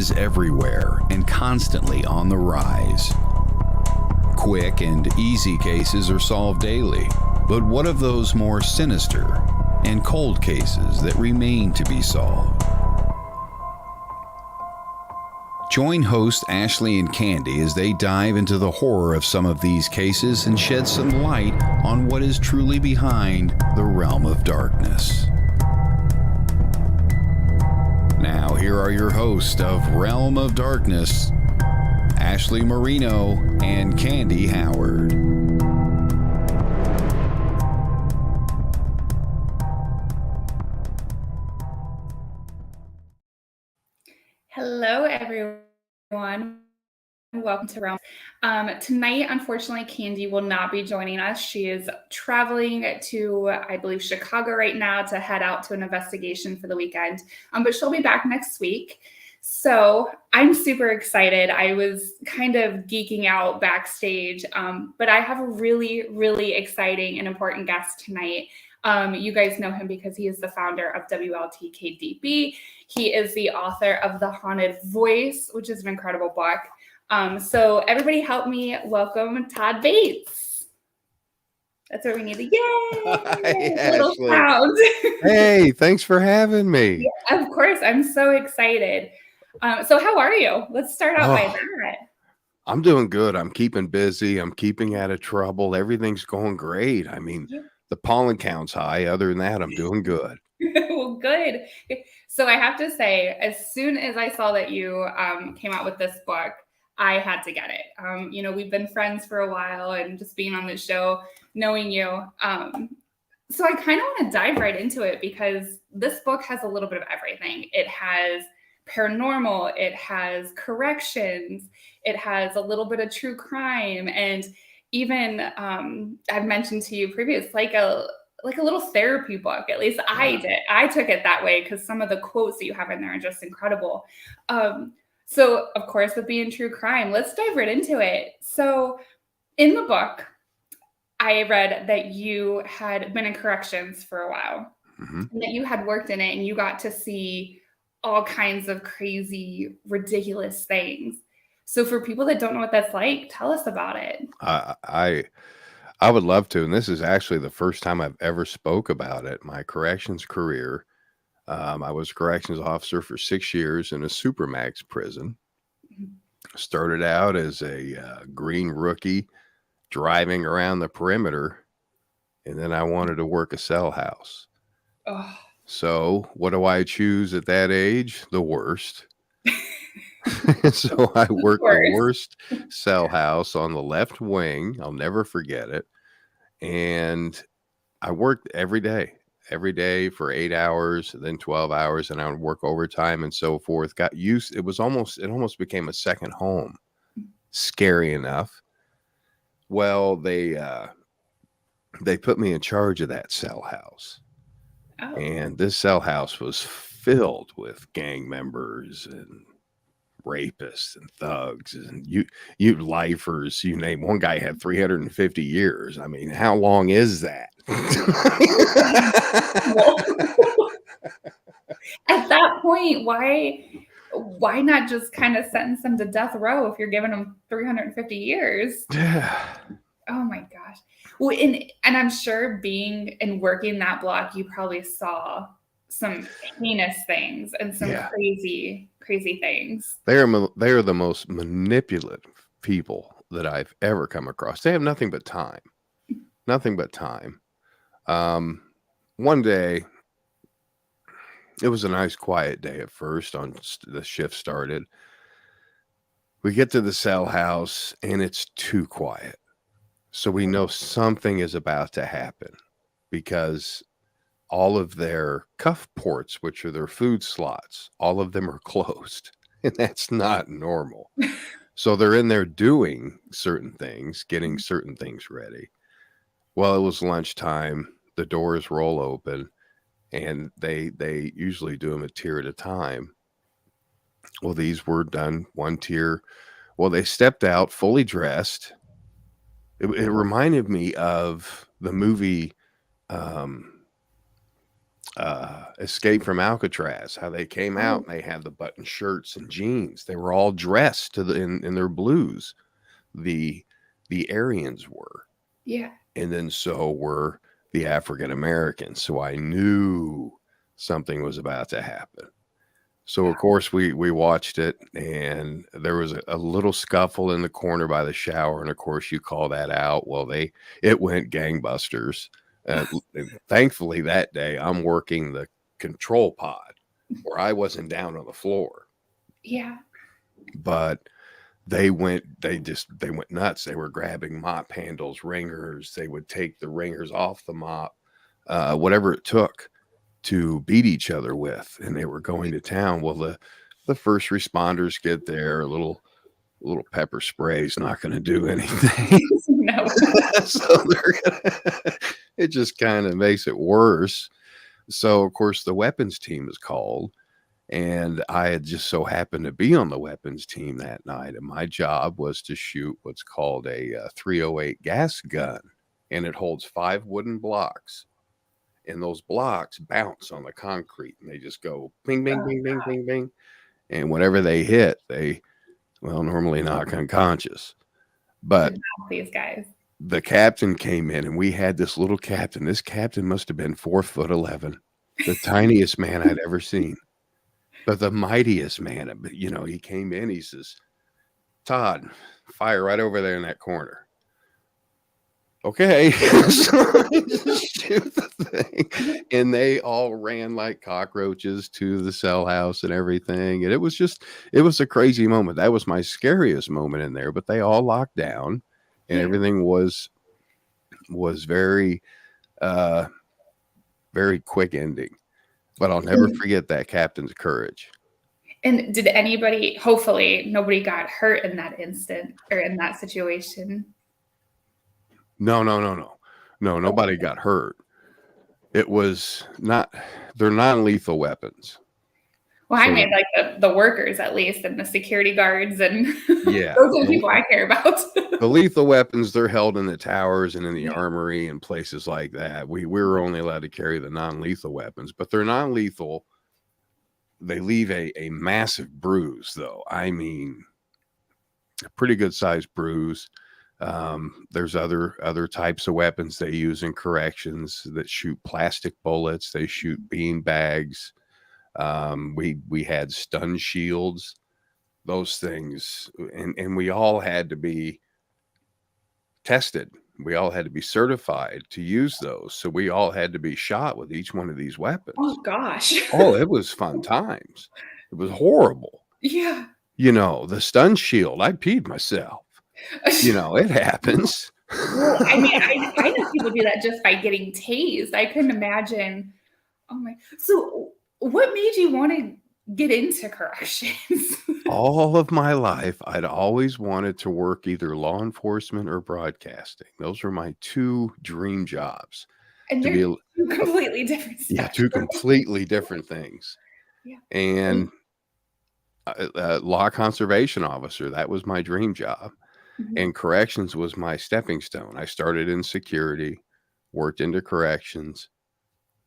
is everywhere and constantly on the rise. Quick and easy cases are solved daily, but what of those more sinister and cold cases that remain to be solved? Join host Ashley and Candy as they dive into the horror of some of these cases and shed some light on what is truly behind the realm of darkness. Now, here are your hosts of Realm of Darkness, Ashley Moreno and Candy Howard. Hello, everyone. Welcome to Realm. Tonight, unfortunately, Candy will not be joining us. She is traveling to, I believe, Chicago right now to head out to an investigation for the weekend. But she'll be back next week. So I'm super excited. I was kind of geeking out backstage, but I have a really, really exciting and important guest tonight. You guys know him because he is the founder of WLTK-DB. He is the author of The Haunted Voice, which is an incredible book. So everybody help me welcome Todd Bates. That's what we need. Yay! Hi, Little sound. Hey, thanks for having me. Yeah, of course. I'm so excited. So how are you? Let's start out by that. I'm doing good. I'm keeping busy. I'm keeping out of trouble. Everything's going great. I mean, the pollen count's high. Other than that, I'm doing good. Well, good. So I have to say, as soon as I saw that you came out with this book, I had to get it. We've been friends for a while, and just being on this show, knowing you. So I kind of want to dive right into it because this book has a little bit of everything. It has paranormal, it has corrections, it has a little bit of true crime, and even I've mentioned to you previous, like a little therapy book. At least I did. I took it that way because some of the quotes that you have in there are just incredible. So, of course, with being true crime, let's dive right into it. So, in the book, I read that you had been in corrections for a while, and that you had worked in it, and you got to see all kinds of crazy, ridiculous things. So, for people that don't know what that's like, tell us about it. I would love to, and this is actually the first time I've ever spoke about it. My corrections career. I was a corrections officer for 6 years in a supermax prison. Started out as a green rookie driving around the perimeter, and then I wanted to work a cell house. Oh. So what do I choose at that age? The worst. So I worked the worst cell house on the left wing. I'll never forget it. And I worked every day for 8 hours, then 12 hours, and I would work overtime and so forth. Got used. It almost became a second home. Scary enough. Well, they put me in charge of that cell house. Oh. And this cell house was filled with gang members and rapists and thugs and you lifers, you name. One guy had 350 years. I mean, how long is that? At that point, why not just kind of sentence them to death row if you're giving them 350 years? Yeah. Oh my gosh. Well, and I'm sure being and working that block, you probably saw some heinous things and some crazy things. They are the most manipulative people that I've ever come across. They have nothing but time. One day, it was a nice quiet day at first. On the shift started. We get to the cell house and it's too quiet. So we know something is about to happen because all of their cuff ports, which are their food slots, all of them are closed, and that's not normal. So they're in there doing certain things, getting certain things ready. Well, it was lunchtime. The doors roll open, and they usually do them a tier at a time. Well, these were done one tier. Well, they stepped out fully dressed. It reminded me of the movie Escape from Alcatraz, how they came out Oh, and they had the button shirts and jeans. They were all dressed in their blues. The Aryans were, yeah. and then so were the African Americans. So I knew something was about to happen. So of course we watched it, and there was a little scuffle in the corner by the shower, and of course you call that out. Well, it went gangbusters. And thankfully that day I'm working the control pod, where I wasn't down on the floor, Yeah. but they went nuts. They were grabbing mop handles, ringers. They would take the ringers off the mop, whatever it took to beat each other with, and they were going to town. Well, the first responders get there. A little pepper spray is not going to do anything. No. So it just kind of makes it worse. So of course the weapons team is called, and I had just so happened to be on the weapons team that night, and my job was to shoot what's called a 308 gas gun, and it holds 5 wooden blocks, and those blocks bounce on the concrete, and they just go bing, bing, bing, bing, bing, bing. And whenever they hit, they, well, normally knock unconscious. But These guys. the captain came in, and we had this little captain. This captain must have been 4'11", the tiniest man I'd ever seen, but the mightiest man. You know, he came in, he says, "Todd, fire right over there in that corner." Okay. So I just shoot the thing, and they all ran like cockroaches to the cell house and everything. And it was a crazy moment. That was my scariest moment in there, but they all locked down, and Yeah. everything was very, very quick ending. But I'll never forget that captain's courage. And did anybody, hopefully nobody got hurt in that instant or in that situation? No, nobody got hurt. It was not, they're non-lethal weapons. Well, I So- mean, like the workers at least, and the security guards, and Yeah. those are the people I care about. The lethal weapons, they're held in the towers and in the armory and places like that. We were only allowed to carry the non-lethal weapons, but they're non-lethal. They leave a massive bruise, though. I mean, a pretty good sized bruise. There's other types of weapons they use in corrections that shoot plastic bullets. They shoot bean bags. We had stun shields, those things, and we all had to be tested. We all had to be certified to use those. So we all had to be shot with each one of these weapons. Oh gosh. Oh, it was fun times. It was horrible. Yeah. You know, the stun shield, I peed myself. You know, it happens. Well, I mean, I know people do that just by getting tased. I couldn't imagine. Oh my. So what made you want to get into corrections? All of my life, I'd always wanted to work either law enforcement or broadcasting. Those were my 2 dream jobs. And To they're be 2 completely different stuff. Yeah, 2 completely different things. Yeah. And law conservation officer, that was my dream job. Mhm. And corrections was my stepping stone. I started in security, worked into corrections,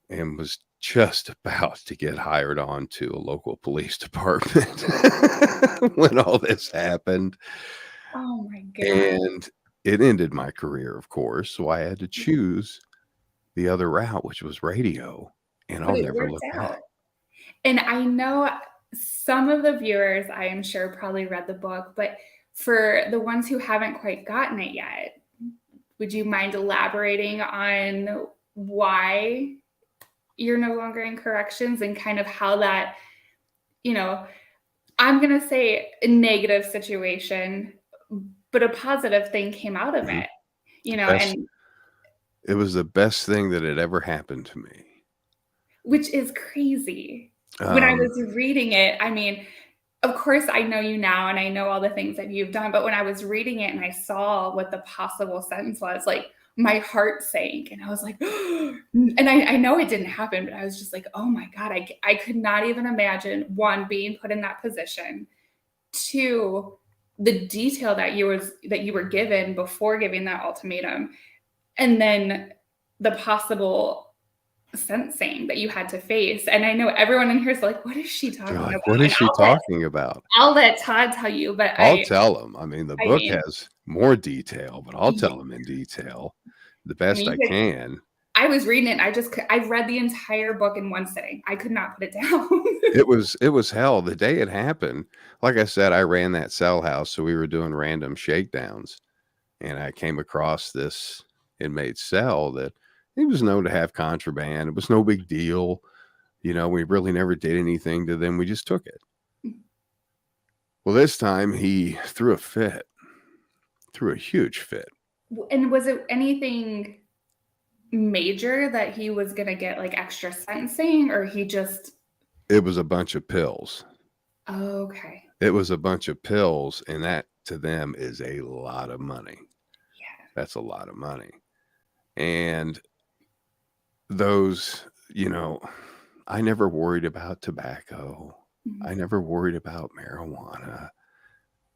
and was just about to get hired on to a local police department when all this happened. Oh my God. And it ended my career, of course. So I had to choose the other route, which was radio. And But I'll it never worked look out. back. And I know some of the viewers, I am sure, probably read the book, but for the ones who haven't quite gotten it yet, would you mind elaborating on why you're no longer in corrections and kind of how that, you know, I'm going to say a negative situation, but a positive thing came out of Mhm. it, you know, Best- and It was the best thing that had ever happened to me. which is crazy. When I was reading it, I mean, of course, I know you now and I know all the things that you've done, but when I was reading it and I saw what the possible sentence was, like my heart sank and I was like, and I know it didn't happen, but I was just like, oh my God, I could not even imagine, 1, being put in that position, 2, the detail that you were given before giving that ultimatum, and then the possible sensing that you had to face. And I know everyone in here is like, what is she They're talking like, about? what is And she talking about? I'll let Todd tell you, but I'll tell them. I mean, the I book mean, has more detail, but I'll yeah, tell them in detail the I best mean, I can. I was reading it. And I read the entire book in one sitting. I could not put it down. It was hell. The day it happened, like I said, I ran that cell house, so we were doing random shakedowns, and I came across this inmate cell that he was known to have contraband. It was no big deal. You know, we really never did anything to them. We just took it. Well, this time he threw a fit, threw a huge fit. And was it anything major that he was going to get like extra sentencing, or he just. It was a bunch of pills. Okay. It was a bunch of pills, and that to them is a lot of money. Yeah. That's a lot of money. And those, you know, I never worried about tobacco. Mhm. I never worried about marijuana,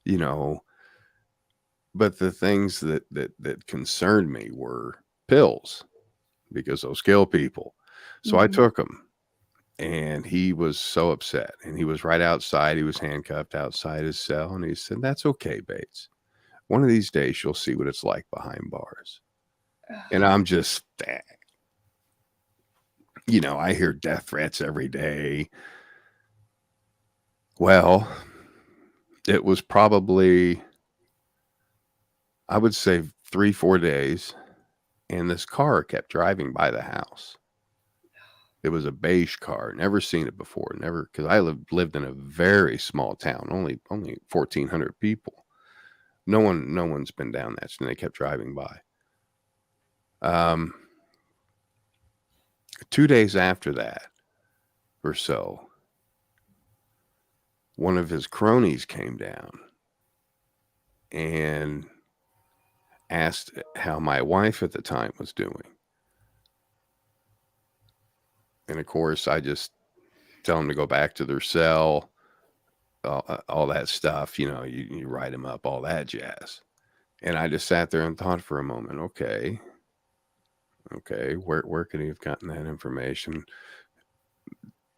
you know, but the things that concerned me were pills because those kill people. So I Mhm. took them, and he was so upset, and he was right outside. He was handcuffed outside his cell, and he said, "That's okay, Bates. One of these days you'll see what it's like behind bars." And I'm just, you know, I hear death threats every day. Well, it was probably, I would say 3-4 days, and this car kept driving by the house. It was a beige car. Never seen it before. Never, because I lived in a very small town, only 1,400 people. No one's been down that, and they kept driving by. 2 days after that or so, one of his cronies came down and asked how my wife at the time was doing. And of course, I just tell them to go back to their cell, all that stuff. You know, you write them up, all that jazz. And I just sat there and thought for a moment, okay, where could he have gotten that information?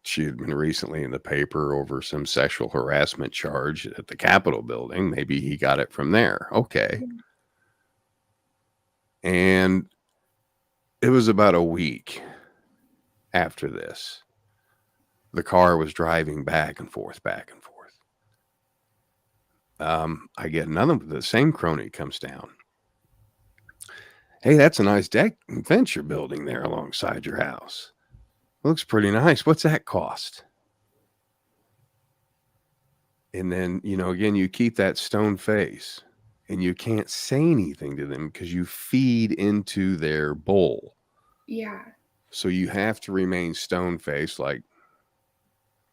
She had been recently in the paper over some sexual harassment charge at the Capitol building. Maybe he got it from there. Okay. And it was about a week after this. The car was driving back and forth. I get another, the same crony comes down. Hey, that's a nice deck and fence you're building there alongside your house. Looks pretty nice. What's that cost? And then, you know, again, you keep that stone face and you can't say anything to them because you feed into their bowl. Yeah. So you have to remain stone faced, like,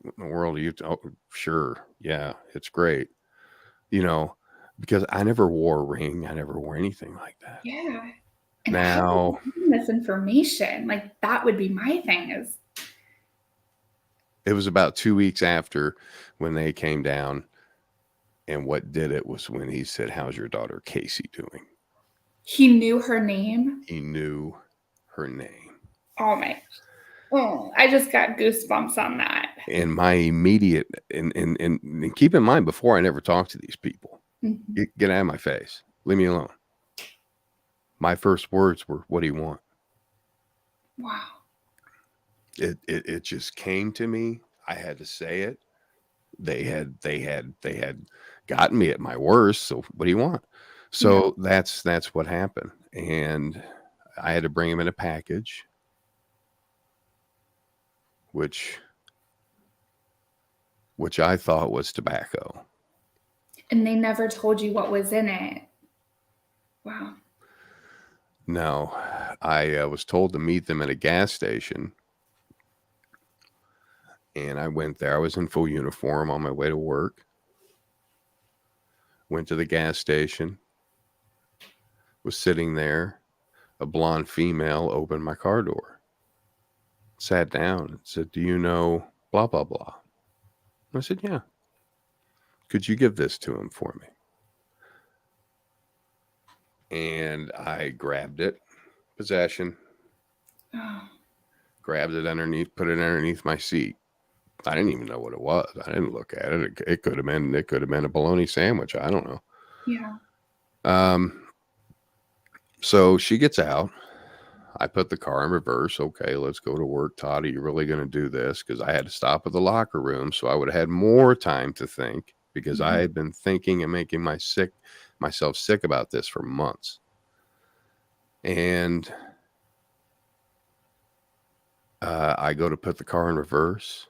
what in the world are you? Oh, sure. Yeah, it's great. You know, because I never wore a ring. I never wore anything like that. Yeah. And Now, how this information, like that would be my thing is. it was about 2 weeks after when they came down, and what did it was when he said, "How's your daughter Casey doing?" He knew her name. He knew her name. Oh my. Oh, I just got goosebumps on that. And my immediate, and keep in mind, before I never talked to these people, Mhm. get out of my face. Leave me alone. My first words were, "What do you want?" Wow. It just came to me. I had to say it. They had gotten me at my worst. So what do you want? So that's what happened. And I had to bring him in a package, which I thought was tobacco. And they never told you what was in it. Wow. No, I was told to meet them at a gas station. And I went there. I was in full uniform on my way to work. Went to the gas station. Was sitting there. A blonde female opened my car door. Sat down and said, "Do you know blah, blah, blah?" I said, "Yeah." "Could you give this to him for me?" And I grabbed it. Possession. Oh. grabbed it underneath, put it underneath my seat. I didn't even know what it was. I didn't look at it. It could have been a bologna sandwich. I don't know. Yeah. So she gets out. I put the car in reverse. Okay, let's go to work. Todd, are you really going to do this? Because I had to stop at the locker room, so I would have had more time to think, because I had been thinking and making myself sick about this for months. And I go to put the car in reverse,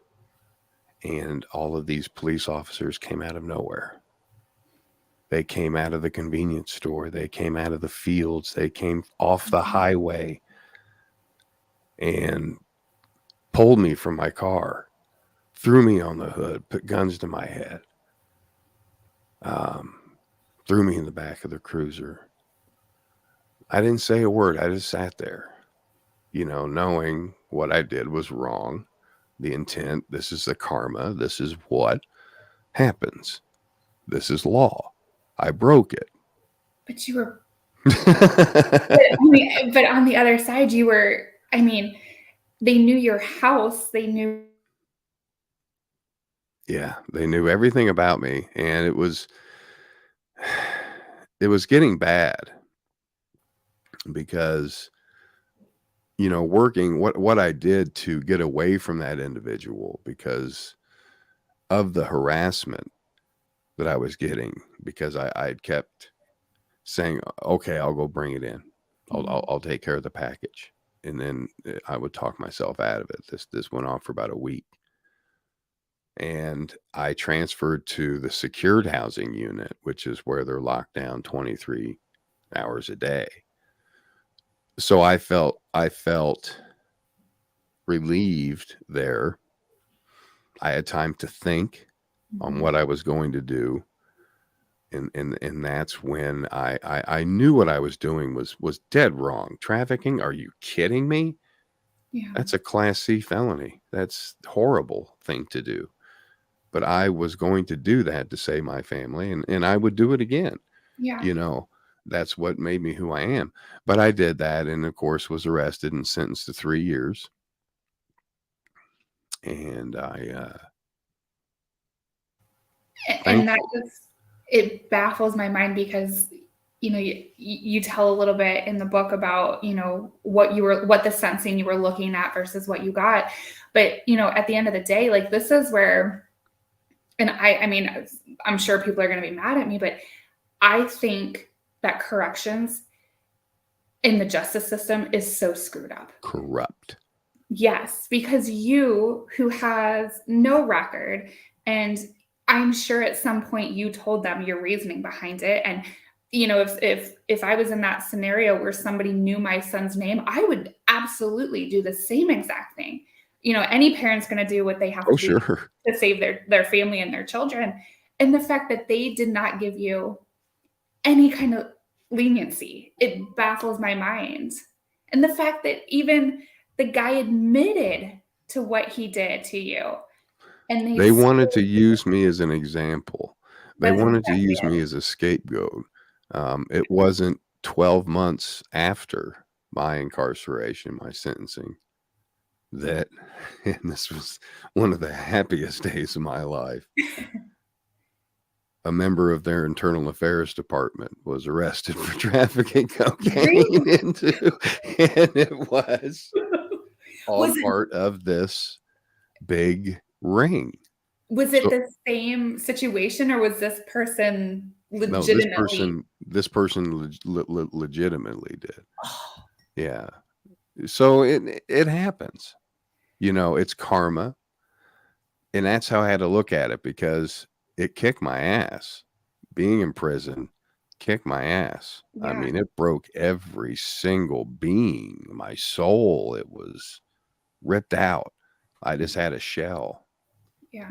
and all of these police officers came out of nowhere. They came out of the convenience store. They came out of the fields. They came off the highway and pulled me from my car, threw me on the hood, put guns to my head, threw me in the back of the cruiser. I didn't say a word. I just sat there, knowing what I did was wrong. The intent, this is the karma. This is what happens. This is law. I broke it. But you were, but on the other side, you were, I mean, they knew your house. They knew. Yeah, they knew everything about me, and it was getting bad, because working what I did to get away from that individual because of the harassment that I was getting, because I kept saying, okay, I'll go bring it in. I'll take care of the package. And then I would talk myself out of it. This went on for about a week. And I transferred to the secured housing unit, which is where they're locked down 23 hours a day. So I felt relieved there. I had time to think on what I was going to do. And that's when I knew what I was doing was dead wrong. Trafficking? Are you kidding me? Yeah. That's a Class C felony. That's a horrible thing to do. But I was going to do that to save my family, and I would do it again. Yeah. That's what made me who I am. But I did that, and of course was arrested and sentenced to 3 years. And and that just, it baffles my mind, because you tell a little bit in the book about what the sentencing you were looking at versus what you got, but at the end of the day, like, this is where, and I mean, I'm sure people are going to be mad at me, but I think that corrections in the justice system is so screwed up. Corrupt. Yes, because you, who has no record, and I'm sure at some point you told them your reasoning behind it. And if I was in that scenario where somebody knew my son's name, I would absolutely do the same exact thing. Any parent's going to do what they have to do to save their family and their children. And the fact that they did not give you any kind of leniency, it baffles my mind. And the fact that even the guy admitted to what he did to you. And they wanted to use me as an example. They wanted to use me as a scapegoat. It wasn't 12 months after my incarceration, my sentencing, and this was one of the happiest days of my life. A member of their internal affairs department was arrested for trafficking cocaine and it was all part of this big ring. Was it the same situation, or was this person legitimately? No, this person legitimately did. Yeah. So it happens. It's karma. And that's how I had to look at it, because it kicked my ass. Being in prison kicked my ass. Yeah. I mean, it broke every single being, my soul. It was ripped out. I just had a shell. Yeah.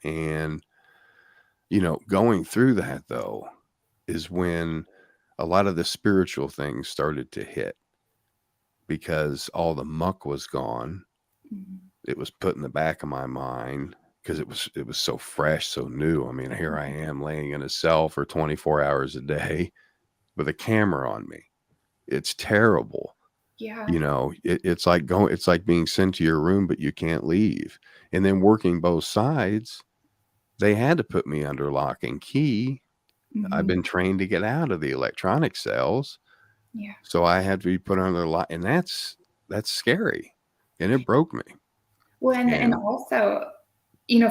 And, going through that, though, is when a lot of the spiritual things started to hit, because all the muck was gone. Mm-hmm. It was put in the back of my mind, because it was so fresh, so new. I mean, here I am laying in a cell for 24 hours a day with a camera on me. It's terrible. Yeah. It's like being sent to your room, but you can't leave. And then working both sides, they had to put me under lock and key. I've Mhm. been trained to get out of the electronic cells. Yeah. So I had to be put under lock, and that's scary. And it broke me. Well, and And also,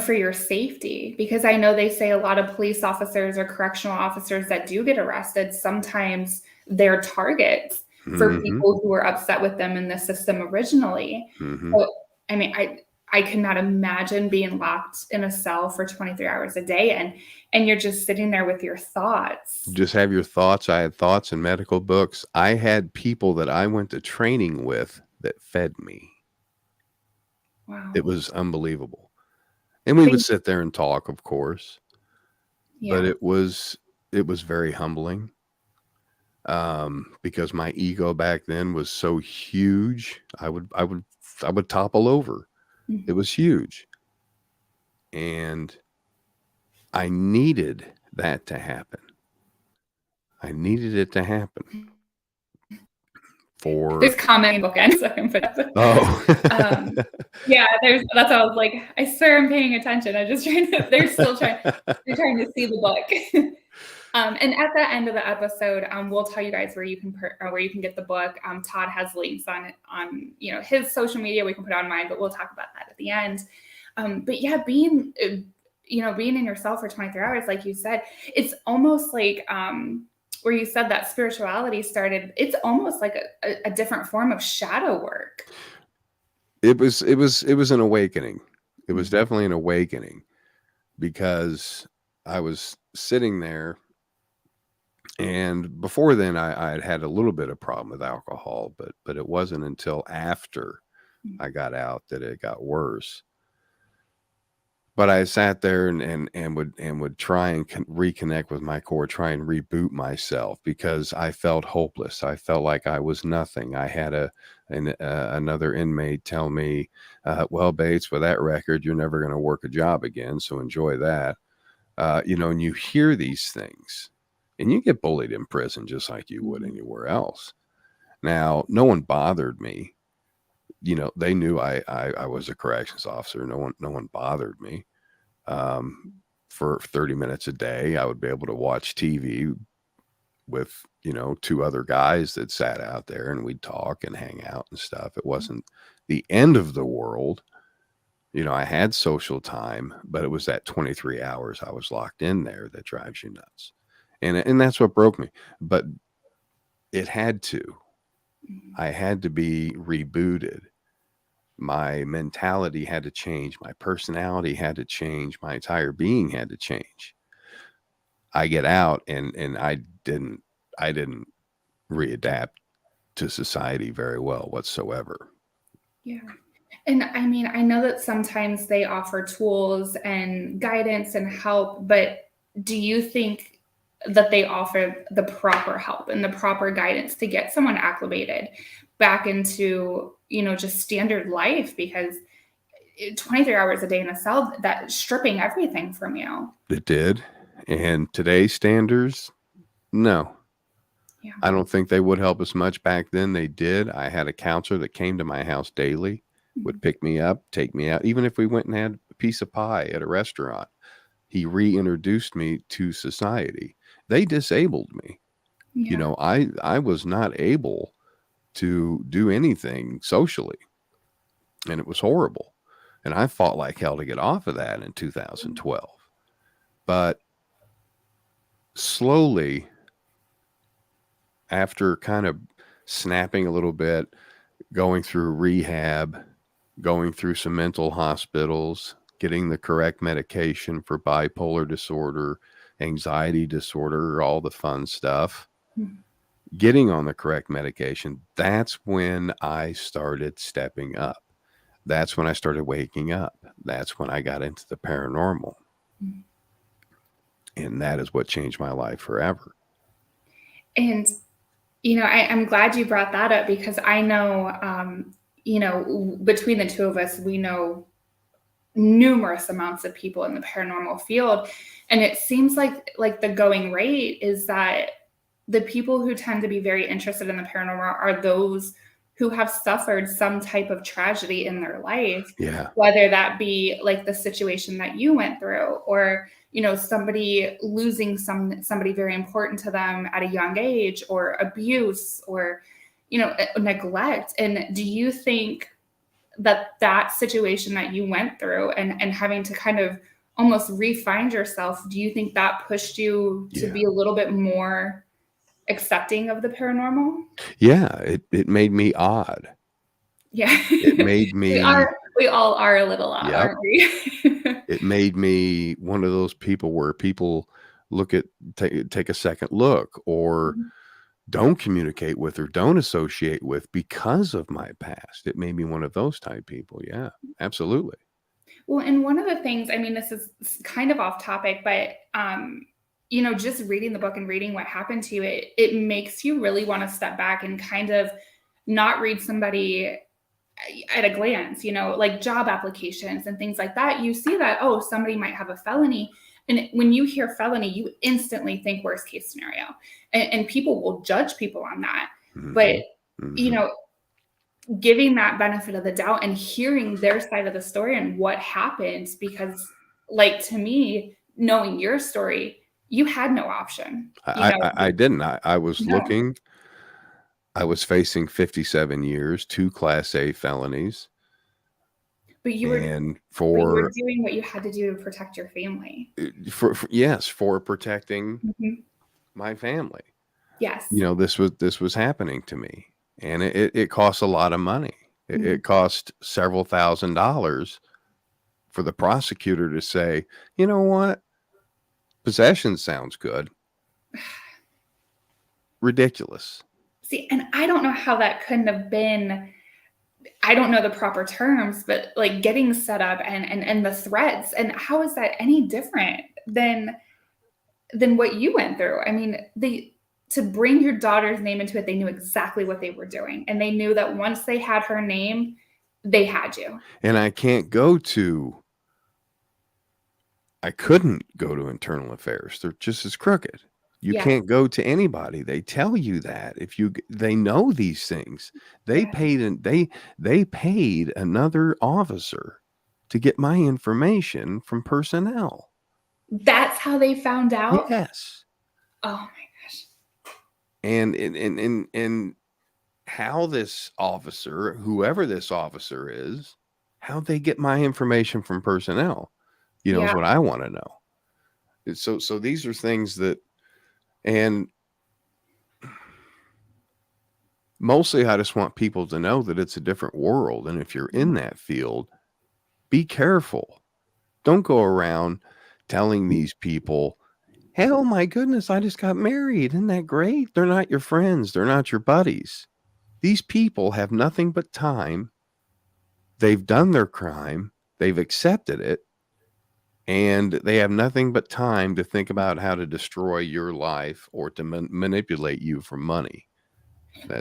for your safety, because I know they say a lot of police officers or correctional officers that do get arrested, sometimes they're targets for mhm, people who were upset with them in the system originally. mhm. So, I mean, I cannot imagine being locked in a cell for 23 hours a day and you're just sitting there with your thoughts. Just have your thoughts. I had thoughts in medical books. I had people that I went to training with that fed me. It Wow. was unbelievable. And we would But sit there and talk, of course, but yeah. it was very humbling. Because my ego back then was so huge, I would topple over. It Mhm. was huge. And I needed that to happen. I needed it to happen There's for comment bookends, so I can put up. oh. Yeah, that's how I was like, I swear I'm paying attention. I just trying to, they're trying to see the book. And at the end of the episode, we'll tell you guys where you can where you can get the book. Todd has links on it on his social media. We can put it on mine, but we'll talk about that at the end. But yeah, being in your cell for 23 hours, like you said, it's almost like where you said that spirituality started. It's almost like a different form of shadow work. It was an awakening. It was Mhm. definitely an awakening because I was sitting there, and before then I had had a little bit of problem with alcohol, but it wasn't until after I got out that it got worse. But I sat there and would try and reconnect with my core, try and reboot myself because I felt hopeless. I felt like I was nothing. I had another inmate tell me, "Well, Bates, with that record, you're never going to work a job again. So enjoy that." And you hear these things, and you get bullied in prison just like you would Mhm. anywhere else. Now, no one bothered me. They knew I was a corrections officer. No one bothered me. For 30 minutes a day, I would be able to watch TV with, two other guys that sat out there, and we'd talk and hang out and stuff. It wasn't the end of the world. I had social time, but it was that 23 hours I was locked in there that drives you nuts. And that's what broke me. But it had to. Mhm. I had to be rebooted. My mentality had to change. My personality had to change. My entire being had to change. I get out and I didn't readapt to society very well whatsoever. Yeah. And I mean, I know that sometimes they offer tools and guidance and help, but do you think that they offer the proper help and the proper guidance to get someone acclimated back into, just standard life? Because 23 hours a day in a cell, that's stripping everything from you. It did. And today's standards, no. Yeah. I don't think they would help as much back then. They did. I had a counselor that came to my house daily, would pick me up, take me out. Even if we went and had a piece of pie at a restaurant, he reintroduced me to society. They disabled me. Yeah. I was not able to do anything socially, and it was horrible. And I fought like hell to get off of that in 2012. But slowly, after kind of snapping a little bit, going through rehab, going through some mental hospitals, getting the correct medication for bipolar disorder, anxiety disorder, all the fun stuff, Mhm. getting on the correct medication, that's when I started stepping up. That's when I started waking up. That's when I got into the paranormal. Mhm. And that is what changed my life forever. And I'm glad you brought that up because I know, between the two of us, we know numerous amounts of people in the paranormal field, and it seems like the going rate is that the people who tend to be very interested in the paranormal are those who have suffered some type of tragedy in their life, Yeah. whether that be like the situation that you went through, or, somebody losing somebody very important to them at a young age, or abuse, or, neglect. And do you think that situation that you went through and having to kind of almost re-find yourself, do you think that pushed you to be a little bit more accepting of the paranormal? Yeah, it made me odd. Yeah. It made me we all are a little odd, Yep. aren't we? It made me one of those people where people take a second look, or don't communicate with, or don't associate with, because of my past. It made me one of those type people. Yeah, absolutely. Well, and one of the things, I mean, this is kind of off topic, but just reading the book and reading what happened to you, it makes you really want to step back and kind of not read somebody at a glance, like job applications and things like that. You see that, oh, somebody might have a felony. And when you hear felony, you instantly think worst case scenario. And people will judge people on that. But, giving that benefit of the doubt and hearing their side of the story and what happened, because like, to me, knowing your story, you had no option. I didn't. I was looking. I was facing 57 years, 2 Class A felonies. But you were doing what you had to do to protect your family. For protecting my family. Yes. This was happening to me, and it costs a lot of money. It cost several $1,000s for the prosecutor to say, you know what? Possession sounds good. Ridiculous. See, and I don't know how that couldn't have been, I don't know the proper terms, but like getting set up and the threats, and how is that any different than what you went through? I mean, to bring your daughter's name into it, they knew exactly what they were doing. And they knew that once they had her name, they had you. And I couldn't go to internal affairs. They're just as crooked. You can't go to anybody. They tell you that they know these things. They paid another officer to get my information from personnel. That's how they found out? Yes. Oh my gosh. And how this officer, whoever this officer is, how they get my information from personnel, is what I want to know. So these are things that, and mostly I just want people to know that it's a different world. And if you're in that field, be careful. Don't go around telling these people, hey, oh my goodness, I just got married. Isn't that great? They're not your friends. They're not your buddies. These people have nothing but time. They've done their crime. They've accepted it. And they have nothing but time to think about how to destroy your life or to manipulate you for money.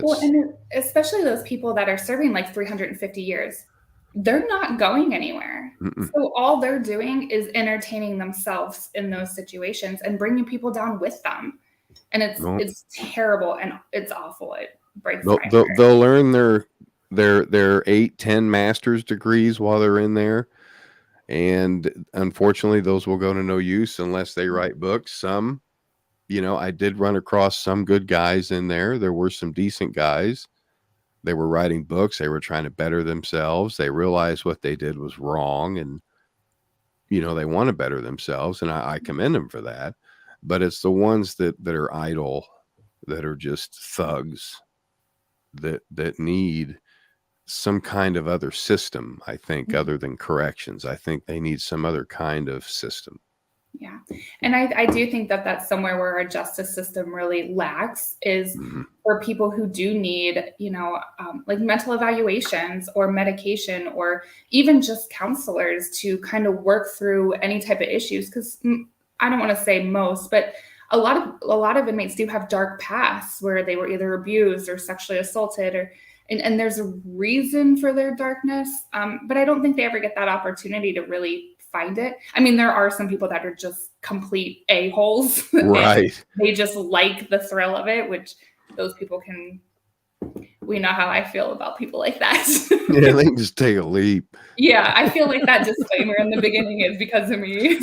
Well, and especially those people that are serving like 350 years, they're not going anywhere. So all they're doing is entertaining themselves in those situations and bringing people down with them. And it's terrible and it's awful. It breaks my heart. They'll learn their 8-10 master's degrees while they're in there. And unfortunately, those will go to no use unless they write books. Some, I did run across some good guys in there. There were some decent guys. They were writing books. They were trying to better themselves. They realized what they did was wrong. And, they want to better themselves. And I commend them for that. But it's the ones that are idle, that are just thugs, that need some kind of other system, I think, other than corrections. I think they need some other kind of system. Yeah. And I do think that that's somewhere where our justice system really lacks, is for people who do need, like mental evaluations or medication, or even just counselors to kind of work through any type of issues. Because I don't want to say most, but a lot of inmates do have dark pasts where they were either abused or sexually assaulted, and there's a reason for their darkness. But I don't think they ever get that opportunity to really find it. I mean, there are some people that are just complete a-holes. Right. They just like the thrill of it, which those people we know how I feel about people like that. Yeah, they can just take a leap. Yeah, I feel like that disclaimer in the beginning is because of me.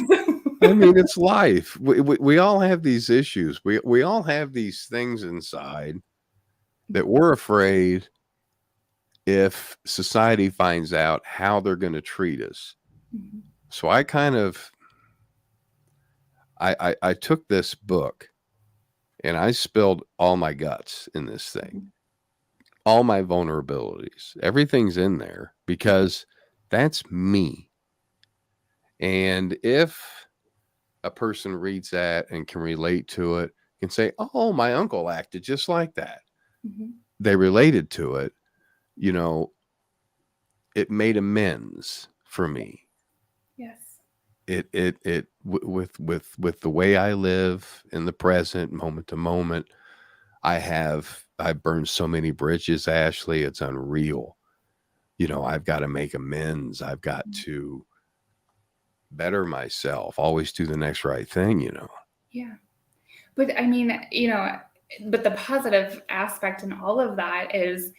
I mean, it's life. We all have these issues. We all have these things inside that we're afraid if society finds out how they're going to treat us. Mhm. So I kind of I took this book and I spilled all my guts in this thing, all my vulnerabilities, everything's in there because that's me. And if a person reads that and can relate to it, can say, oh, my uncle acted just like that. Mhm. They related to it, you know, it made amends for me. Yes. With the way I live in the present, moment to moment, I've burned so many bridges, Ashley, it's unreal. You know, I've got to make amends. I've got to better myself, always do the next right thing, you know. Yeah. But I mean, but the positive aspect in all of that is,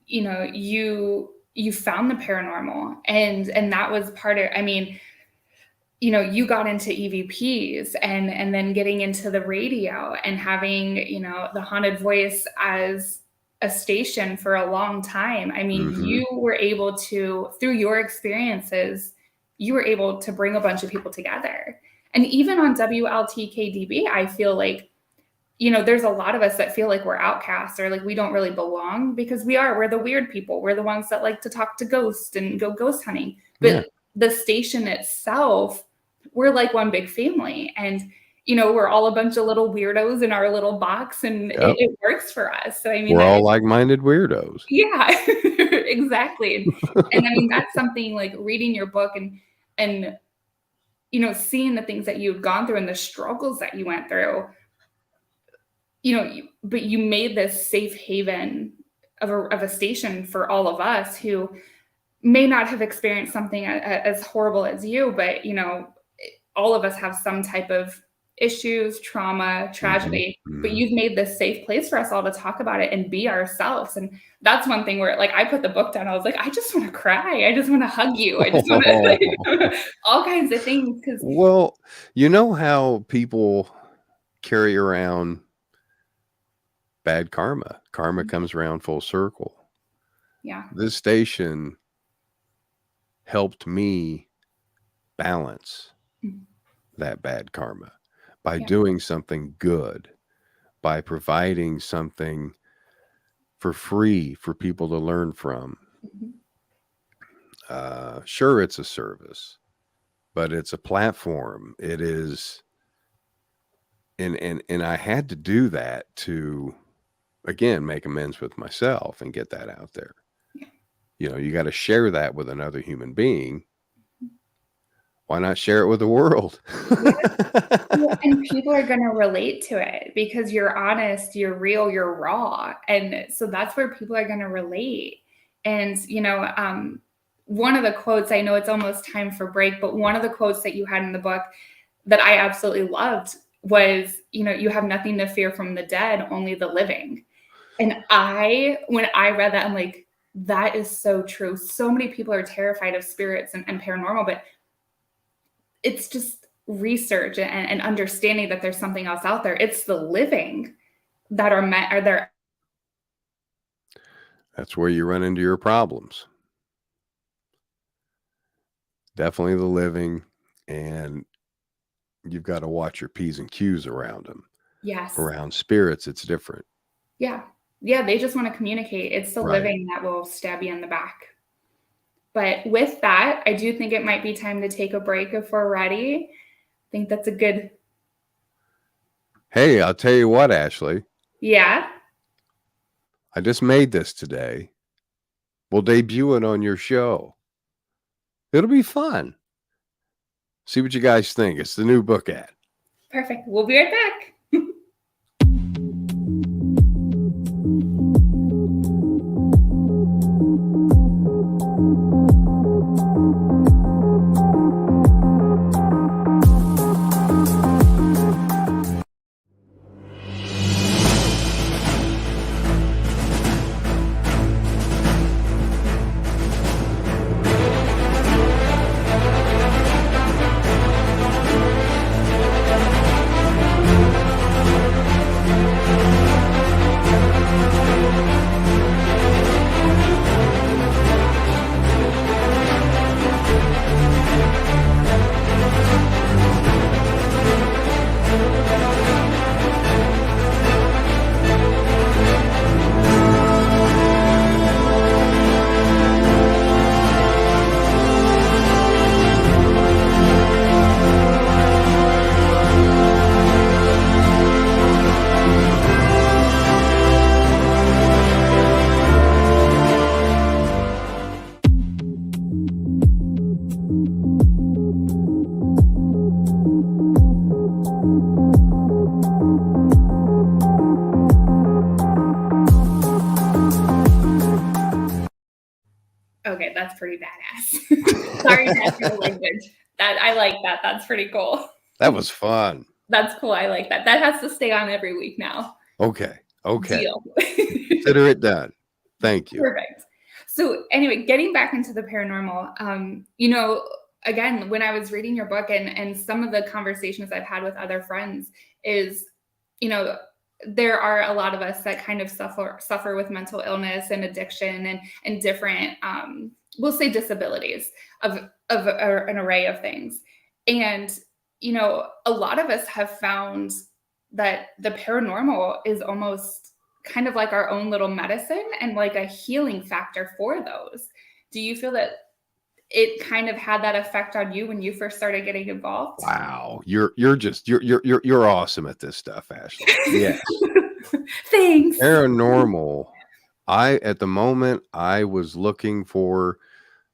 you found the paranormal and that was part of, I mean, you got into EVPs and then getting into the radio and having, the haunted voice as a station for a long time. I mean, you were able to, through your experiences, you were able to bring a bunch of people together. And even on WLTK-DB, I feel like, there's a lot of us that feel like we're outcasts or like we don't really belong because we're the weird people. We're the ones that like to talk to ghosts and go ghost hunting. But the station itself, we're like one big family. And, we're all a bunch of little weirdos in our little box and it works for us. So, I mean, we're all like-minded weirdos. Yeah, exactly. And I mean, that's something like reading your book and, seeing the things that you've gone through and the struggles that you went through, but you made this safe haven of a station for all of us who may not have experienced something as horrible as you, but, all of us have some type of issues, trauma, tragedy, but you've made this safe place for us all to talk about it and be ourselves. And that's one thing where like, I put the book down. I was like, I just want to cry. I just want to hug you. I just want to all kinds of things. Well, you know how people carry around bad karma. Karma comes around full circle. Yeah. This station helped me balance that bad karma by doing something good, by providing something for free for people to learn from. Sure, it's a service, but it's a platform. It is, and I had to do that to, again, make amends with myself and get that out there. You got to share that with another human being. Why not share it with the world? And people are going to relate to it because you're honest, you're real, you're raw. And so that's where people are going to relate. And, one of the quotes, I know it's almost time for break, but one of the quotes that you had in the book that I absolutely loved was, you have nothing to fear from the dead, only the living. And when I read that, I'm like, that is so true. So many people are terrified of spirits and paranormal, but it's just research and understanding that there's something else out there. It's the living that are there. That's where you run into your problems. Definitely the living, and you've got to watch your P's and Q's around them. Yes. Around spirits, it's different. Yeah. Yeah. They just want to communicate. It's the living that will stab you in the back. But with that, I do think it might be time to take a break if we're ready. I think that's a good. Hey, I'll tell you what, Ashley. Yeah. I just made this today. We'll debut it on your show. It'll be fun. See what you guys think. It's the new book ad. Perfect. We'll be right back. Okay, that's pretty badass. Sorry, natural language. That I like that. That's pretty cool. That was fun. That's cool. I like that. That has to stay on every week now. Okay. Deal. Consider it done. Thank you. Perfect. So anyway, getting back into the paranormal, again, when I was reading your book and some of the conversations I've had with other friends is, there are a lot of us that kind of suffer with mental illness and addiction and different, we'll say disabilities of an array of things. And, a lot of us have found that the paranormal is almost kind of like our own little medicine and like a healing factor for those. Do you feel that it kind of had that effect on you when you first started getting involved? Wow. You're awesome at this stuff, Ashley. Yes. Thanks. Paranormal. At the moment, I was looking for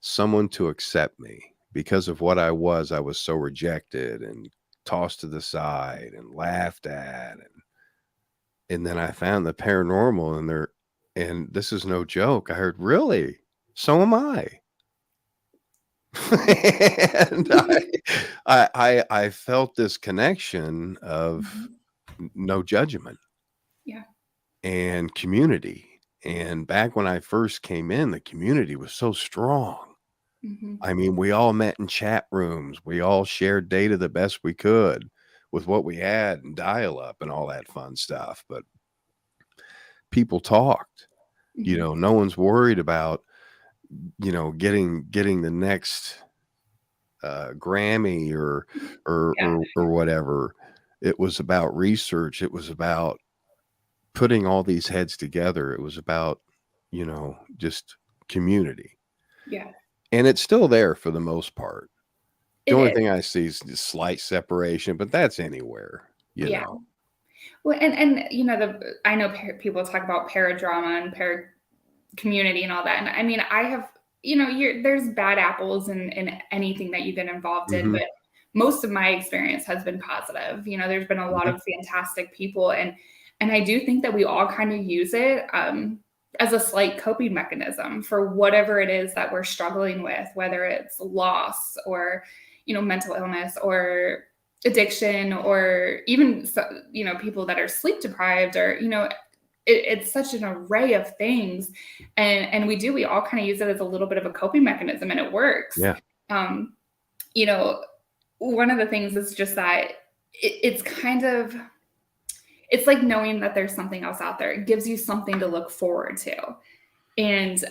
someone to accept me because of what I was so rejected and tossed to the side and laughed at. And then I found the paranormal and this is no joke. I heard, really? So am I. And I felt this connection of no judgment. Yeah. And community. And back when I first came in, the community was so strong. I mean, we all met in chat rooms. We all shared data the best we could with what we had and dial up and all that fun stuff. But people talked, no one's worried about, getting the next Grammy or whatever. It was about research. It was about putting all these heads together. It was about, just community. Yeah. And it's still there for the most part. The only is. thing I see is the slight separation, but that's anywhere, you know. Well, and I know people talk about paradrama and para community and all that. And I mean, I have, there's bad apples in anything that you get involved in, but most of my experience has been positive. There's been a lot of fantastic people. And I do think that we all kind of use it as a slight coping mechanism for whatever it is that we're struggling with, whether it's loss or, mental illness or addiction or even, people that are sleep deprived or, it's such an array of things. And we all kind of use it as a little bit of a coping mechanism and it works. Yeah. One of the things is just that it's kind of, it's like knowing that there's something else out there. It gives you something to look forward to. And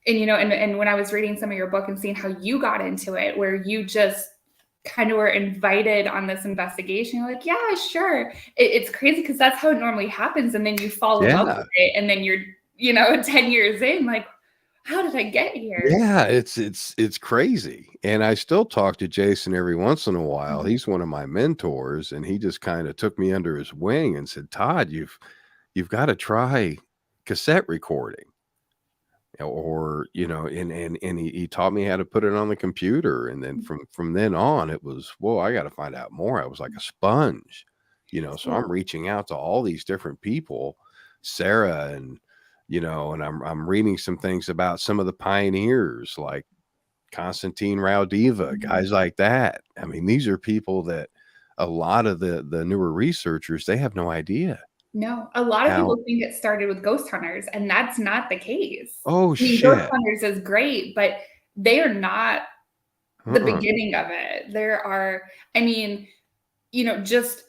when I was reading some of your book and seeing how you got into it, where you just kind of were invited on this investigation, you're like, yeah, sure. It's crazy because that's how it normally happens. And then you fall in love with it. And then you're, 10 years in, like, how did I get here? Yeah, it's crazy. And I still talk to Jason every once in a while. He's one of my mentors, and he just kind of took me under his wing and said, Todd, you've got to try cassette recording. Or, and he taught me how to put it on the computer. And then from then on, it was, whoa, I got to find out more. I was like a sponge, so I'm reaching out to all these different people, Sarah, and, and I'm reading some things about some of the pioneers like Konstantin Raudiva, guys like that. I mean, these are people that a lot of the newer researchers, they have no idea. No, a lot of people think it started with ghost hunters, and that's not the case. Oh, shit. Ghost hunters is great, but they are not the beginning of it. There are, just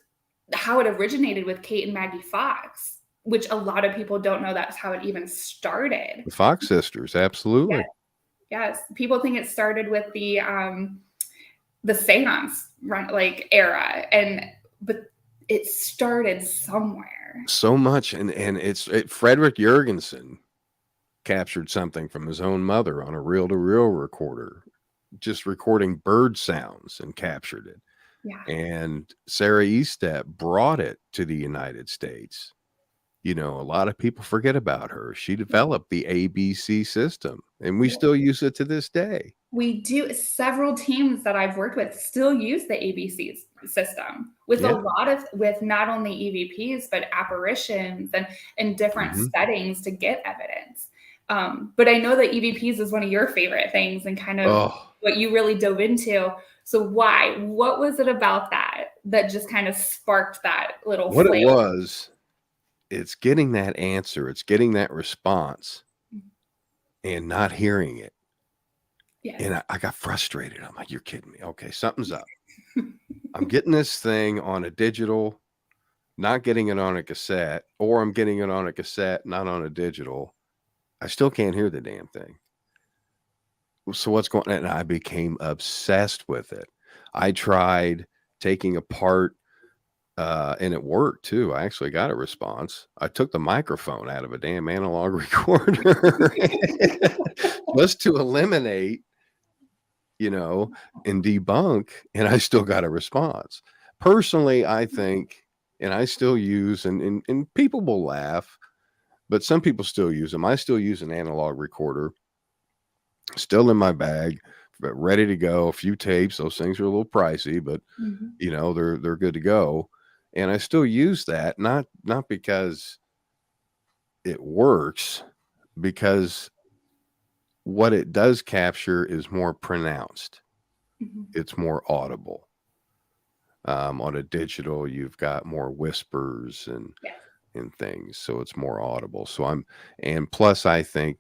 how it originated with Kate and Maggie Fox, which a lot of people don't know that's how it even started. The Fox sisters, absolutely. Yes. People think it started with the seance era, but it started somewhere. So much, and Frederick Jurgensen captured something from his own mother on a reel-to-reel recorder, just recording bird sounds, and captured it. Yeah. And Sarah Estep brought it to the United States. A lot of people forget about her. She developed the ABC system, and we still use it to this day. We do. Several teams that I've worked with still use the ABC system with with not only EVPs, but apparitions and different settings to get evidence. But I know that EVPs is one of your favorite things and kind of what you really dove into. So why? What was it about that just kind of sparked that little What flame? it was, it's getting that answer, it's getting that response and not hearing it. Yes. And I got frustrated. I'm like, you're kidding me. Okay, something's up. I'm getting this thing on a digital, not getting it on a cassette, or I'm getting it on a cassette, not on a digital. I still can't hear the damn thing. So what's going on? And I became obsessed with it. I tried taking apart, and it worked too. I actually got a response. I took the microphone out of a damn analog recorder just to eliminate, and debunk, and I still got a response. Personally, I think, and I still use, and people will laugh, but some people still use them. I still use an analog recorder, still in my bag, but ready to go. A few tapes. Those things are a little pricey, but they're good to go. And I still use that, not because it works, because what it does capture is more pronounced. It's more audible. On a digital, you've got more whispers and things, so it's more audible. And plus, I think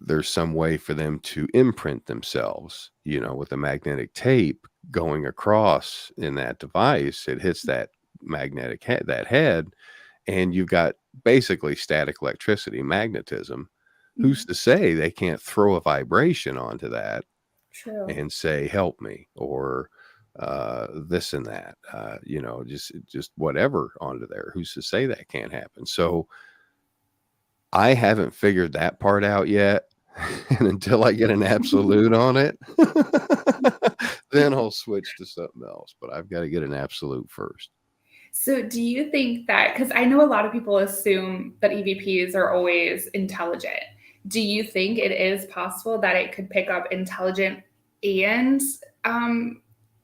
there's some way for them to imprint themselves, with a magnetic tape going across in that device. It hits that magnetic head, and you've got basically static electricity, magnetism. Who's to say they can't throw a vibration onto that? True. And say, help me, or this and that, just whatever onto there. Who's to say that can't happen? So I haven't figured that part out yet. And until I get an absolute on it, then I'll switch to something else. But I've got to get an absolute first. So do you think that, because I know a lot of people assume that EVPs are always intelligent. Do you think it is possible that it could pick up intelligent and,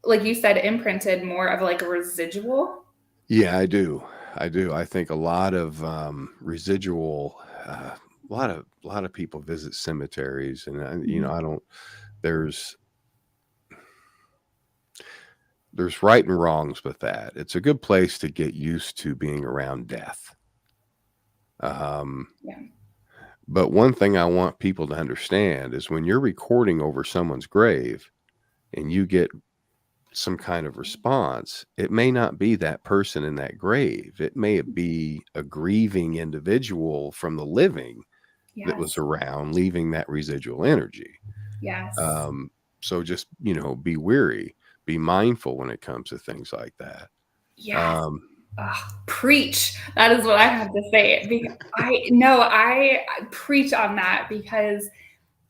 like you said, imprinted more of like a residual? Yeah, I do. I think a lot of residual, a lot of people visit cemeteries, and I don't. There's right and wrongs with that. It's a good place to get used to being around death. But one thing I want people to understand is when you're recording over someone's grave and you get some kind of response, it may not be that person in that grave. It may be a grieving individual from the living that was around, leaving that residual energy. Yes. So just, be wary, be mindful when it comes to things like that. Yes. Preach. That is what I have to say. Because I preach on that, because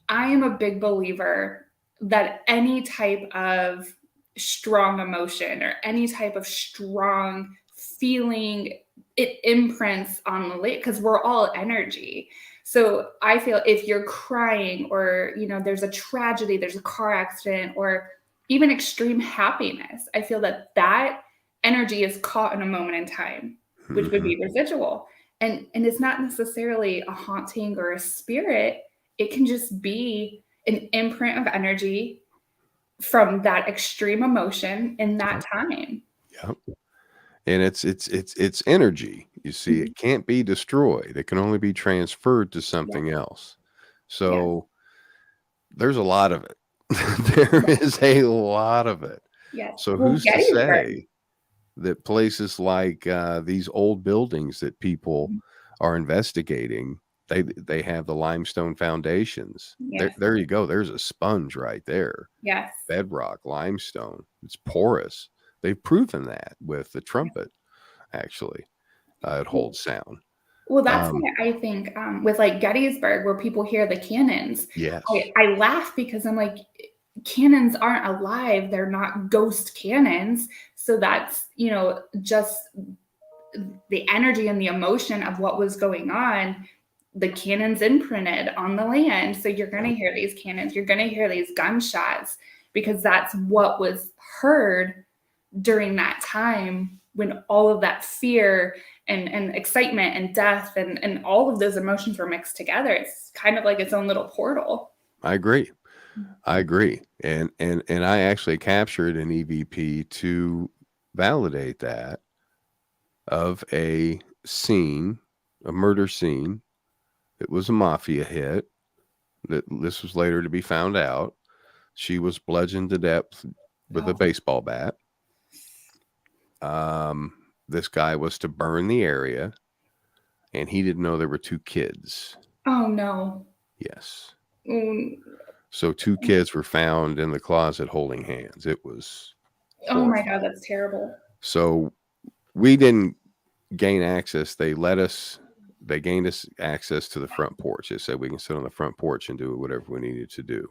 I am a big believer that any type of strong emotion or any type of strong feeling, it imprints on the late, because we're all energy. So I feel if you're crying, or there's a tragedy, there's a car accident, or even extreme happiness, I feel that energy is caught in a moment in time, which would be residual. And it's not necessarily a haunting or a spirit. It can just be an imprint of energy from that extreme emotion in that time. Yep. And it's energy. You see, it can't be destroyed. It can only be transferred to something else. So there's a lot of it. There is a lot of it. Yes. So who's to say that places like these old buildings that people are investigating, they have the limestone foundations. There you go. There's a sponge right there. Yes. Bedrock, limestone. It's porous. They've proven that with the trumpet, actually. It holds sound. Well, that's what I think with like Gettysburg, where people hear the cannons. Yes. I laugh because I'm like, cannons aren't alive. They're not ghost cannons. So that's, just the energy and the emotion of what was going on. The cannons imprinted on the land. So you're going to hear these cannons. You're going to hear these gunshots, because that's what was heard during that time when all of that fear and excitement and death and all of those emotions were mixed together. It's kind of like its own little portal. I agree. And I actually captured an EVP to validate that, of a scene, a murder scene. It was a mafia hit. That this was later to be found out. She was bludgeoned to death with a baseball bat. This guy was to burn the area, and he didn't know there were 2 kids. Oh no. Yes. So 2 kids were found in the closet holding hands. It was horrifying. Oh my God, that's terrible. So we didn't gain access. They gained us access to the front porch. They said we can sit on the front porch and do whatever we needed to do.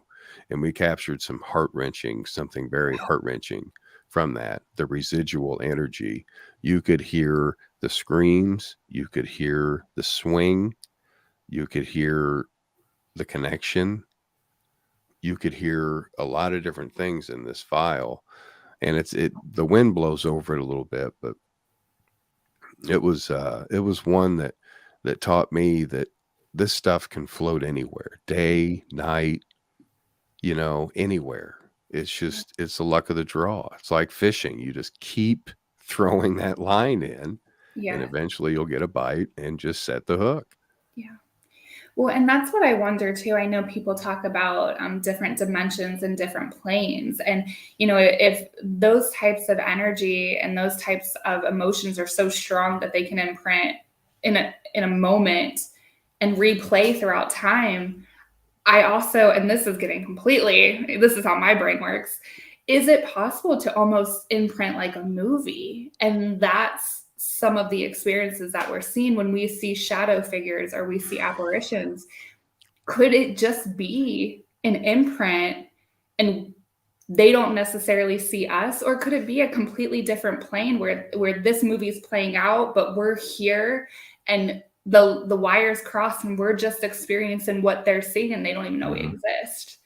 And we captured something very heart-wrenching from that. The residual energy. You could hear the screams. You could hear the swing. You could hear the connection. You could hear a lot of different things in this file. And the wind blows over it a little bit, but it was one that taught me that this stuff can float anywhere, day, night, anywhere. It's the luck of the draw. It's like fishing. You just keep throwing that line in, and eventually you'll get a bite and just set the hook. Yeah. Well, and that's what I wonder too. I know people talk about different dimensions and different planes. And, if those types of energy and those types of emotions are so strong that they can imprint in a moment and replay throughout time, I also, and this is how my brain works, is it possible to almost imprint like a movie? And that's some of the experiences that we're seeing when we see shadow figures or we see apparitions. Could it just be an imprint and they don't necessarily see us? Or could it be a completely different plane where this movie's playing out, but we're here and the wires cross and we're just experiencing what they're seeing and they don't even know we exist?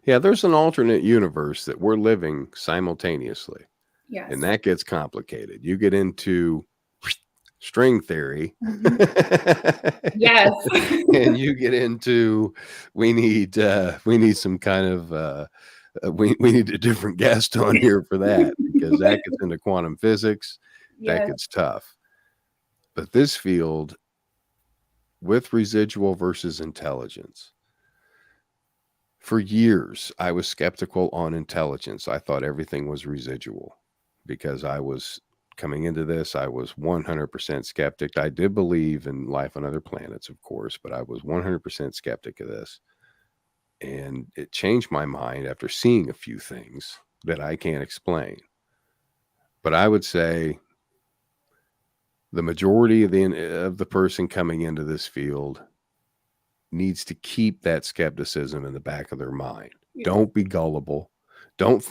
Yeah, there's an alternate universe that we're living simultaneously. Yes. And that gets complicated. You get into string theory. Yes. And you get into we need some kind of we need a different guest on here for that, because that gets into quantum physics. That gets tough. But this field with residual versus intelligence, for years I was skeptical on intelligence. I thought everything was residual because I was coming into this. I was 100% skeptic. I did believe in life on other planets, of course, but I was 100% skeptic of this. And it changed my mind after seeing a few things that I can't explain. But I would say the majority of the person coming into this field needs to keep that skepticism in the back of their mind. Yeah. Don't be gullible. Don't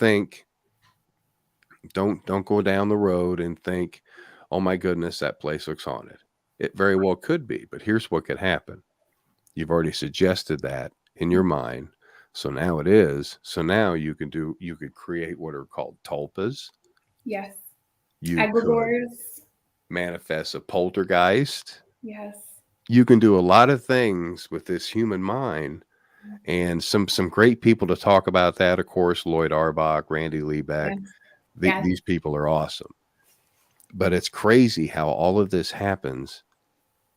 go down the road and think, oh my goodness, that place looks haunted. It very well could be, but here's what could happen. You've already suggested that in your mind. So now it is. So now you could create what are called tulpas. Yes. You Egregores. could manifest a poltergeist. Yes. You can do a lot of things with this human mind, and some great people to talk about that. Of course, Lloyd Arbach, Randy Liebeck. Yes. These people are awesome. But it's crazy how all of this happens,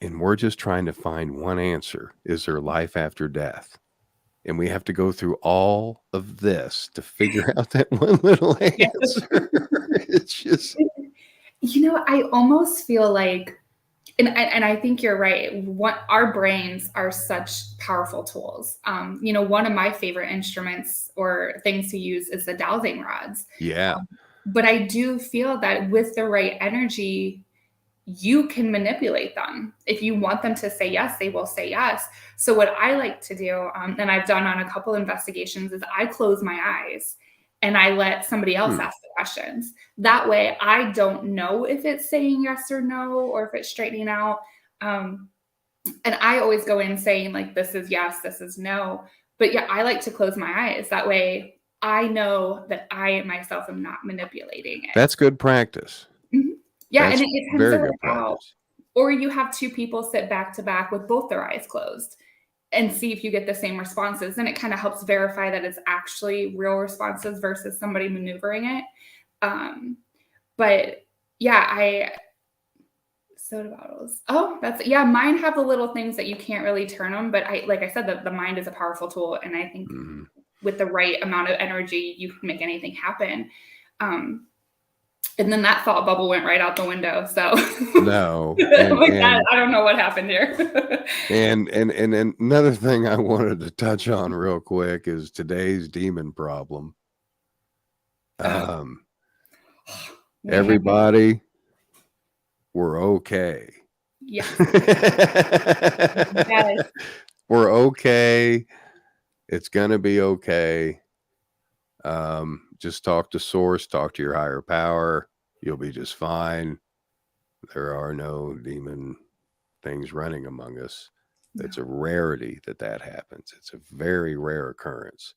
and we're just trying to find one answer. Is there life after death? And we have to go through all of this to figure out that one little answer. It's just... I almost feel like, and I think you're right, our brains are such powerful tools. One of my favorite instruments or things to use is the dowsing rods. Yeah. But I do feel that with the right energy, you can manipulate them. If you want them to say yes, they will say yes. So what I like to do, and I've done on a couple investigations, is I close my eyes and I let somebody else ask the questions. That way I don't know if it's saying yes or no, or if it's straightening out. And I always go in saying like, this is yes, this is no. But yeah, I like to close my eyes. That way I know that I myself am not manipulating it. That's good practice. Mm-hmm. Yeah. That's and it tends very to good work out. practice. Or you have two people sit back to back with both their eyes closed and see if you get the same responses. And it kind of helps verify that it's actually real responses versus somebody maneuvering it. But yeah, soda bottles. Oh, mine have the little things that you can't really turn them. But like I said, the mind is a powerful tool. And I think with the right amount of energy, you can make anything happen. And then that thought bubble went right out the window. So no, I don't know what happened here. and another thing I wanted to touch on real quick is today's demon problem. Everybody, we're okay. Yeah. Yes. We're okay. It's gonna be okay. Just talk to source, talk to your higher power. You'll be just fine. There are no demon things running among us. No. It's a rarity that happens. It's a very rare occurrence.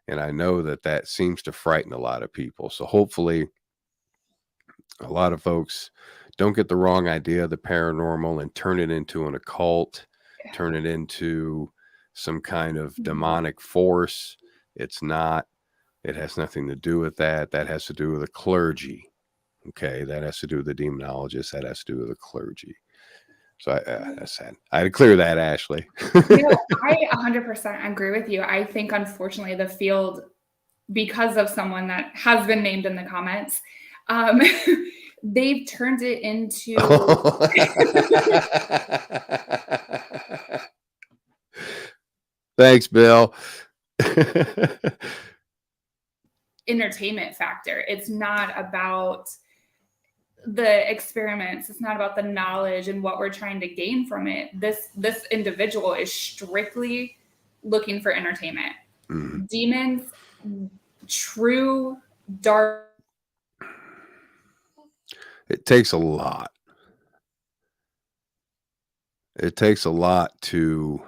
And I know that seems to frighten a lot of people. So hopefully a lot of folks don't get the wrong idea of the paranormal and turn it into an occult, turn it into some kind of demonic force. It's not. It has nothing to do with that. That has to do with the clergy. Okay, that has to do with the demonologists. That has to do with the clergy. So that's sad. I had to clear that, Ashley. I 100% agree with you. I think, unfortunately, the field, because of someone that has been named in the comments, they've turned it into... Thanks, Bill. Entertainment factor. It's not about the experiments. It's not about the knowledge and what we're trying to gain from it. This individual is strictly looking for entertainment. Demons, true dark. It takes a lot. It takes a lot to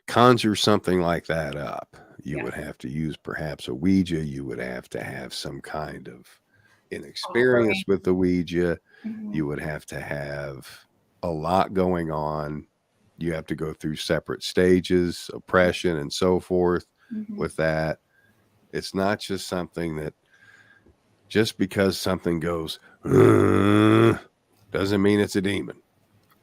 conjure something like that up. You would have to use perhaps a Ouija. You would have to have some kind of inexperience with the Ouija. You would have to have a lot going on. You have to go through separate stages, oppression and so forth with that. It's not just something that just because something goes, doesn't mean it's a demon.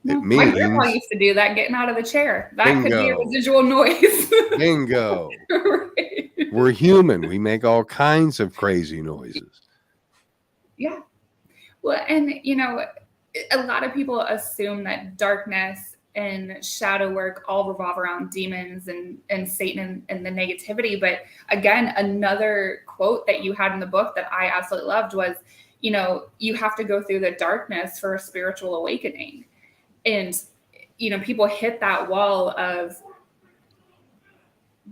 No, it means, my grandpa used to do that, getting out of the chair. That could be a residual noise. Bingo. Right. We're human. We make all kinds of crazy noises. Yeah. Well, and a lot of people assume that darkness and shadow work all revolve around demons and Satan and the negativity. But again, another quote that you had in the book that I absolutely loved was, you have to go through the darkness for a spiritual awakening. And, people hit that wall of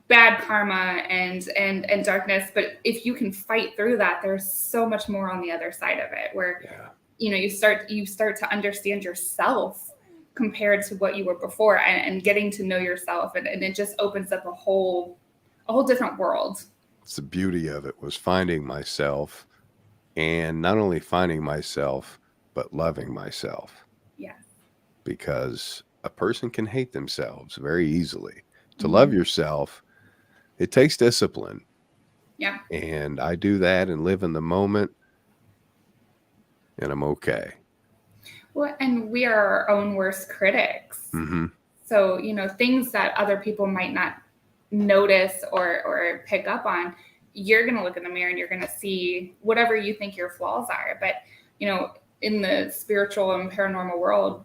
bad karma and darkness. But if you can fight through that, there's so much more on the other side of it where, you start to understand yourself compared to what you were before and getting to know yourself. And it just opens up a whole different world. It's the beauty of it was finding myself, and not only finding myself, but loving myself. Yeah. Because a person can hate themselves very easily. To love yourself, it takes discipline. Yeah. And I do that and live in the moment, and I'm okay. Well, and we are our own worst critics. So, things that other people might not notice or pick up on, you're going to look in the mirror and you're going to see whatever you think your flaws are. But, in the spiritual and paranormal world,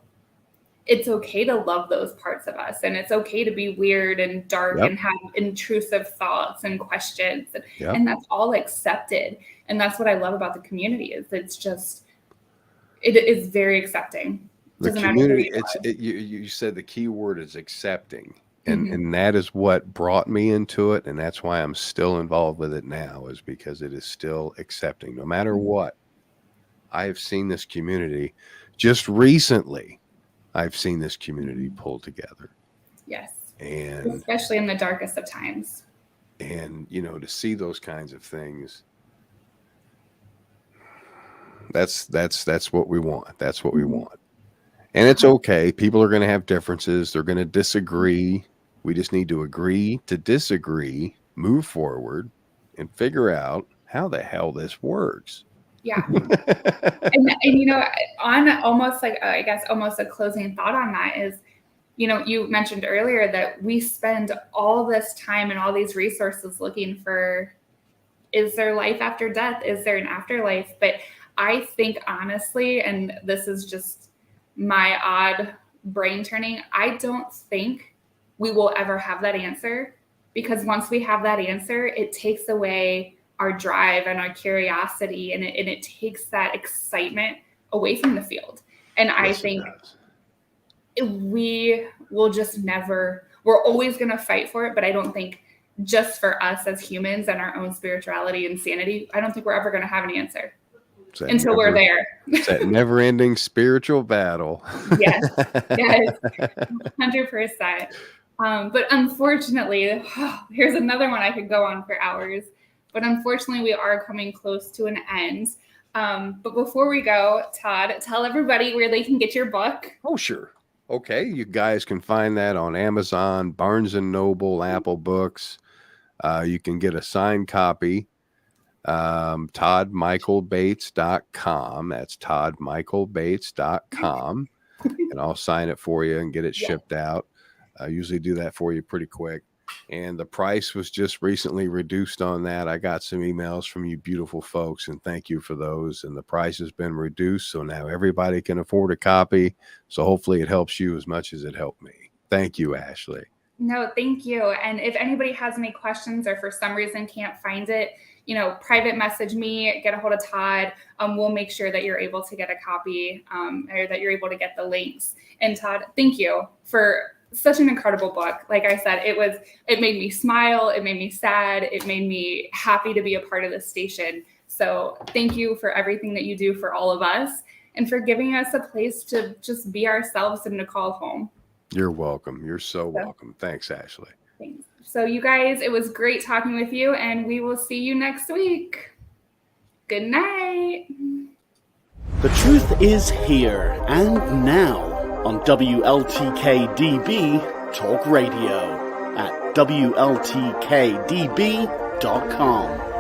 it's okay to love those parts of us, and it's okay to be weird and dark and have intrusive thoughts and questions, and that's all accepted. And that's what I love about the community is it is very accepting. The community, you said the key word is accepting, and that is what brought me into it, and that's why I'm still involved with it now, is because it is still accepting no matter what. I have seen this community just recently. I've seen this community pull together. Yes. And especially in the darkest of times. And, to see those kinds of things, that's what we want. That's what we want. And it's okay. People are going to have differences. They're going to disagree. We just need to agree to disagree, move forward, and figure out how the hell this works. Yeah. and you know, on almost like, I guess, almost a closing thought on that is, you know, you mentioned earlier that we spend all this time and all these resources looking for, is there life after death? Is there an afterlife? But I think honestly, and this is just my odd brain turning, I don't think we will ever have that answer, because once we have that answer, it takes away our drive and our curiosity, and it takes that excitement away from the field. And yes, I think we will just never, we're always going to fight for it. But I don't think, just for us as humans and our own spirituality and sanity, I don't think we're ever going to have an answer until we're there. It's that never-ending spiritual battle. Yes, 100%. But unfortunately, here's another one I could go on for hours. But unfortunately, we are coming close to an end. But before we go, Todd, tell everybody where they can get your book. Oh, sure. Okay, you guys can find that on Amazon, Barnes & Noble, Apple Books. You can get a signed copy. ToddMichaelBates.com. That's ToddMichaelBates.com. And I'll sign it for you and get it shipped out. I usually do that for you pretty quick. And the price was just recently reduced on that. I got some emails from you beautiful folks, and thank you for those. And the price has been reduced, so now everybody can afford a copy. So hopefully it helps you as much as it helped me. Thank you, Ashley. No, thank you. And if anybody has any questions or for some reason can't find it, you know, private message me, get a hold of Todd. We'll make sure that you're able to get a copy, or that you're able to get the links. And Todd, thank you for such an incredible book. Like I said, it made me smile. It made me sad. It made me happy to be a part of this station. So thank you for everything that you do for all of us, and for giving us a place to just be ourselves and to call home. You're welcome. You're so welcome. Thanks, Ashley. Thanks. So you guys, it was great talking with you, and we will see you next week. Good night. The truth is here and now on WLTK-DB Talk Radio at WLTK-DB.com.